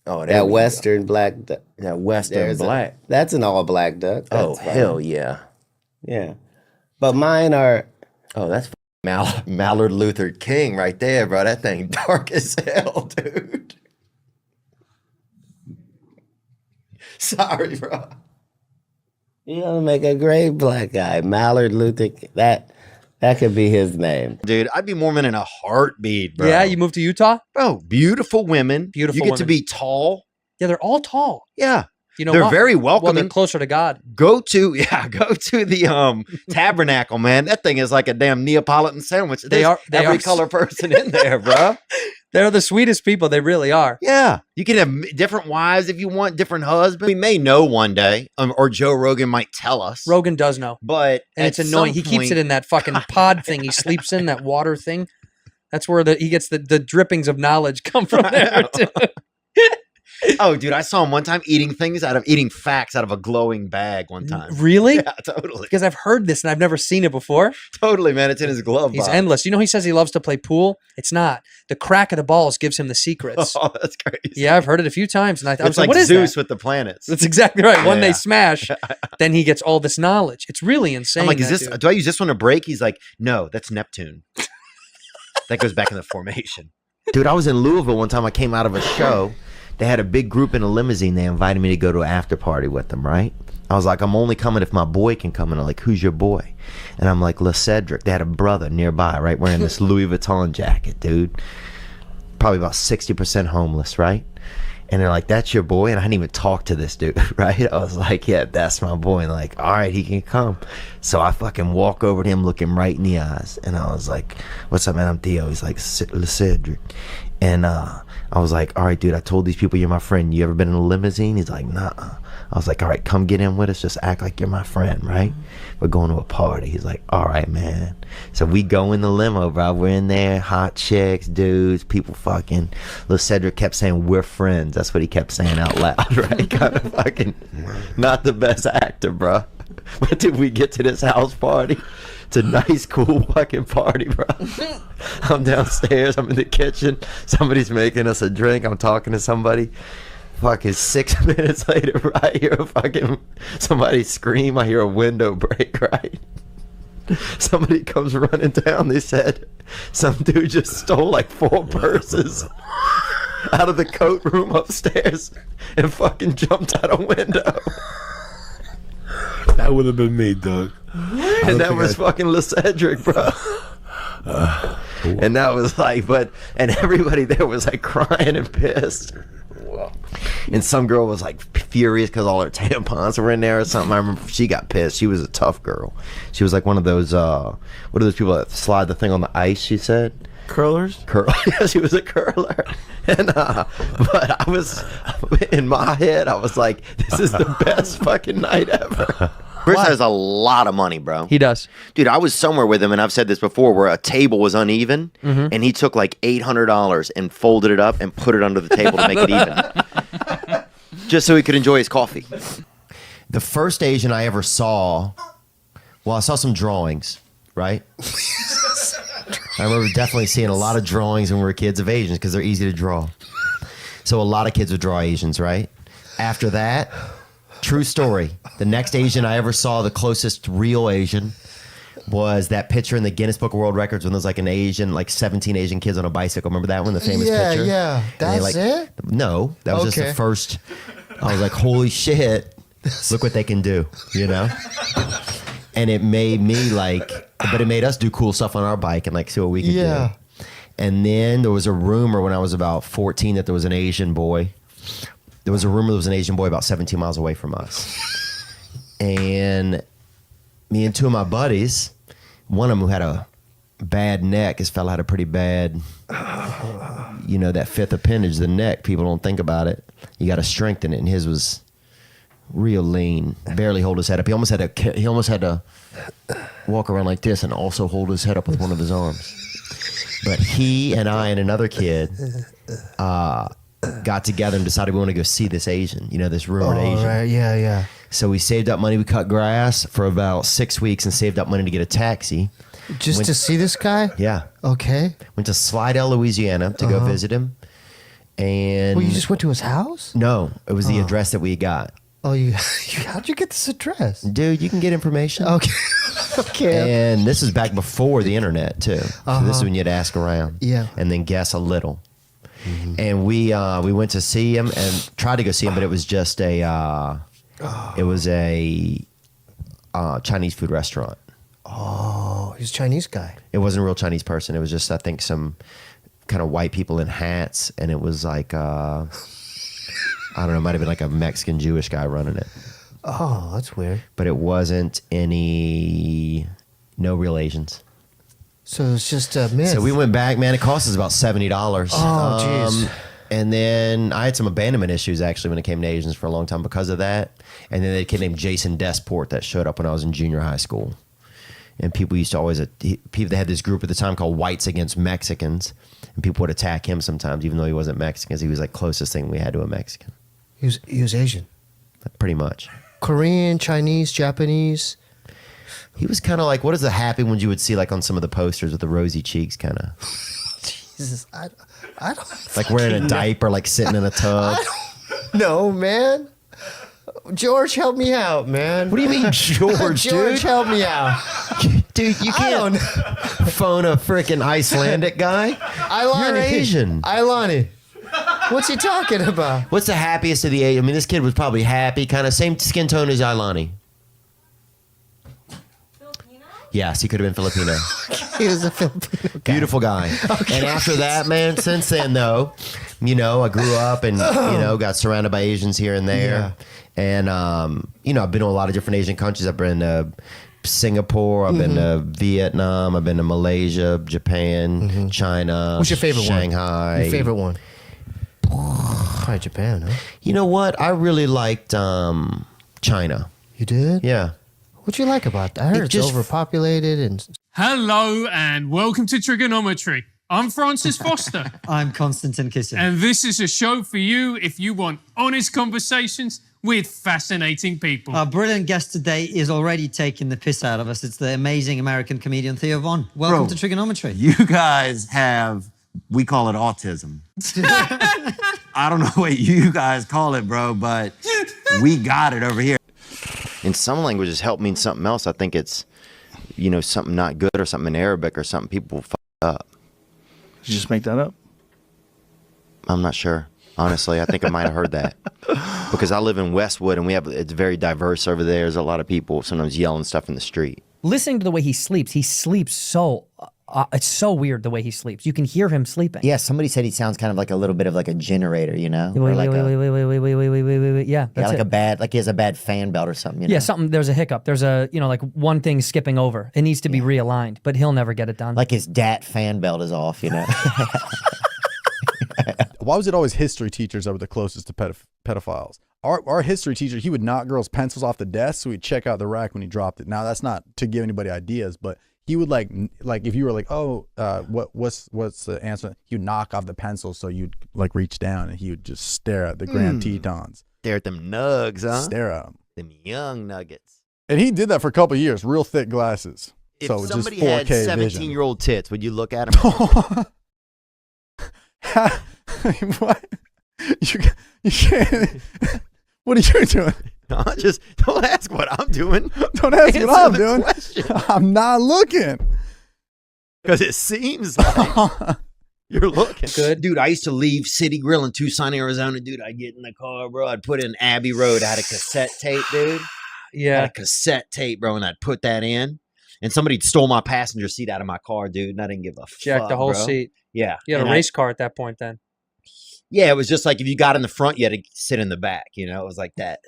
Oh, that Western black duck. That Western black. That's an all black duck. That's hell yeah. Yeah. But mine are. Oh, that's Mallard Luther King right there, bro. That thing dark as hell, dude. Sorry, bro. You're gonna make a great black guy. Mallard Luther King. That could be his name. Dude, I'd be Mormon in a heartbeat, bro. Yeah, you moved to Utah? Bro, beautiful women. You get to be tall. Yeah, they're all tall. Yeah. You know, they're very welcoming. Well, they're closer to God. Go to the tabernacle, man. That thing is like a damn Neapolitan sandwich. They are every color person in there, bro. They're the sweetest people. They really are. Yeah. You can have different wives if you want, different husbands. We may know one day, or Joe Rogan might tell us. Rogan does know. But and it's annoying. He keeps it in that fucking pod thing he sleeps in, that water thing. That's where he gets the drippings of knowledge come from there. Oh, dude, I saw him one time eating facts out of a glowing bag one time. Really? Yeah, totally. Because I've heard this and I've never seen it before. Totally, man. It's in his glove box. He's endless. You know, he says he loves to play pool. It's not. The crack of the balls gives him the secrets. Oh, that's crazy. Yeah, I've heard it a few times. And I was like, what is Zeus that? with the planets. That's exactly right. When they smash, then he gets all this knowledge. It's really insane. I'm like, do I use this one to break? He's like, no, that's Neptune. That goes back in the formation. Dude, I was in Louisville one time. I came out of a show. They had a big group in a limousine. They invited me to go to an after party with them, right? I was like, I'm only coming if my boy can come. And they're like, who's your boy? And I'm like, Cedric. They had a brother nearby, right? Wearing this Louis Vuitton jacket, dude. Probably about 60% homeless, right? And they're like, that's your boy? And I didn't even talk to this dude, right? I was like, yeah, that's my boy. And like, all right, he can come. So I fucking walk over to him, look him right in the eyes. And I was like, what's up, man? I'm Theo. He's like, Cedric. And I was like, all right, dude, I told these people you're my friend. You ever been in a limousine? He's like, nah. I was like, all right, come get in with us. Just act like you're my friend, right? We're going to a party. He's like, all right, man. So we go in the limo, bro. We're in there, hot chicks, dudes, people fucking. Little Cedric kept saying, we're friends. That's what he kept saying out loud, right? Kind of fucking not the best actor, bro. But did we get to this house party? It's a nice, cool fucking party, bro. I'm downstairs. I'm in the kitchen. Somebody's making us a drink. I'm talking to somebody. Fucking 6 minutes later, I hear somebody scream. I hear a window break, right? Somebody comes running down. They said some dude just stole like 4 purses out of the coat room upstairs and fucking jumped out a window. That would have been me, Doug. And that was fucking LeCedric, bro. And that was like, and everybody there was like crying and pissed. And some girl was like furious because all her tampons were in there or something. I remember she got pissed. She was a tough girl. She was like one of those, what are those people that slide the thing on the ice, she said? Curlers? Yeah, she was a curler. And but I was, in my head, I was like, this is the best fucking night ever. Chris has a lot of money, bro. He does. Dude, I was somewhere with him, and I've said this before, where a table was uneven, and he took like $800 and folded it up and put it under the table to make it even. Just so he could enjoy his coffee. The first Asian I ever saw, well, I saw some drawings, right? I remember definitely seeing a lot of drawings when we were kids of Asians because they're easy to draw. So a lot of kids would draw Asians, right? After that, true story, the next Asian I ever saw, the closest real Asian, was that picture in the Guinness Book of World Records when there's like an Asian, like 17 Asian kids on a bicycle. Remember that one, the famous picture? Yeah, that's it? No, that was just the first. I was like, holy shit, look what they can do, you know? And it made me like, but it made us do cool stuff on our bike and like see what we could do. And then there was a rumor when I was about 14 that there was an Asian boy. There was a rumor there was an Asian boy about 17 miles away from us. And me and 2 of my buddies, one of them who had a bad neck, his fella had a pretty bad, you know, that 5th appendage, the neck. People don't think about it. You got to strengthen it. And his was real lean, barely hold his head up. He almost had to walk around like this and also hold his head up with one of his arms. But he and I and another kid got together and decided we want to go see this Asian, you know, this rumored Asian. Right. Yeah. So we saved up money. We cut grass for about 6 weeks and saved up money to get a taxi. To see this guy? Yeah. Okay. Went to Slidell, Louisiana to go visit him. And Well, you just went to his house? no, it was the address that we got. Oh, how'd you get this address? Dude, you can get information. Okay. Okay. And this is back before the internet too. So this is when you had to ask around. Yeah. And then guess a little. And we went to see him and tried to go see him, but it was just a Chinese food restaurant. Oh, he's a Chinese guy. It wasn't a real Chinese person. It was just, I think, some kind of white people in hats, and it was like I don't know, it might have been like a Mexican Jewish guy running it. Oh, that's weird. But it wasn't no real Asians. So it's just a myth. So we went back, man. It cost us about $70. Oh, jeez. And then I had some abandonment issues actually when it came to Asians for a long time because of that. And then they had a kid named Jason Desport that showed up when I was in junior high school. And people used to always, they had this group at the time called Whites Against Mexicans. And people would attack him sometimes, even though he wasn't Mexican. He was like closest thing we had to a Mexican. He was Asian. Pretty much. Korean, Chinese, Japanese. He was kind of like, what is the happy ones you would see like on some of the posters with the rosy cheeks kind of? Jesus, I don't Like wearing a diaper, like sitting in a tub. know, man. George, help me out, man. What do you mean, George, George, dude? help me out. Dude, you can't phone a freaking Icelandic guy. Ilani. You're Asian. Ilani. What's he talking about? What's the happiest of the Asian? I mean, this kid was probably happy, kind of same skin tone as Ilani. Filipino? Yes, he could have been Filipino. He was a Filipino guy. Beautiful guy. And after that, man, since then, though, I grew up and, got surrounded by Asians here and there. Yeah. And, I've been to a lot of different Asian countries. I've been to Singapore. I've been to Vietnam. I've been to Malaysia, Japan, China. What's your favorite Shanghai. one? Your favorite one? Probably Japan, huh? You know what? I really liked China. You did? Yeah. What'd you like about that? I heard it's just- overpopulated and... Hello and welcome to Trigonometry. I'm Francis Foster, I'm Konstantin Kisin. and this is a show for you if you want honest conversations with fascinating people. Our brilliant guest today is already taking the piss out of us. It's the amazing American comedian Theo Von. Welcome to Trigonometry. You guys have, we call it autism. I don't know what you guys call it, bro, but we got it over here. In some languages, help means something else. I think it's, something not good or something in Arabic or something people fuck up. Did you just make that up? I'm not sure. Honestly, I think I might have heard that. Because I live in Westwood and it's very diverse over there. There's a lot of people sometimes yelling stuff in the street. Listening to the way he sleeps so, it's so weird the way he sleeps. You can hear him sleeping. Yeah, somebody said he sounds kind of like a little bit of like a generator, Wait, Or like wait. Yeah, that's like it. he has a bad fan belt or something. Yeah, something, there's a hiccup. There's like one thing skipping over. It needs to be realigned, but he'll never get it done. Like his DAT fan belt is off, Why was it always history teachers that were the closest to pedophiles? Our history teacher, he would knock girls' pencils off the desk, so he'd check out the rack when he dropped it. Now, that's not to give anybody ideas, but he would like if you were like, what's the answer? He would knock off the pencil, so you'd like reach down, and he would just stare at the Grand Tetons. Stare at them nugs, huh? Stare at them. Them young nuggets. And he did that for a couple of years, real thick glasses. If so just somebody 4K had vision. 17-year-old tits, would you look at them? What? You can't. What are you doing? No, just don't ask what I'm doing. Don't ask Answer what I'm the doing. question. I'm not looking. Because it seems like you're looking. Good. Dude, I used to leave City Grill in Tucson, Arizona. Dude, I'd get in the car, bro. I'd put in Abbey Road. I had a cassette tape, dude. I had Yeah. a cassette tape, bro, and I'd put that in. And somebody stole my passenger seat out of my car, dude, and I didn't give a Jack fuck, the whole bro. seat. Yeah. You had And a race car at that point then. Yeah, it was just like if you got in the front, you had to sit in the back. It was like that.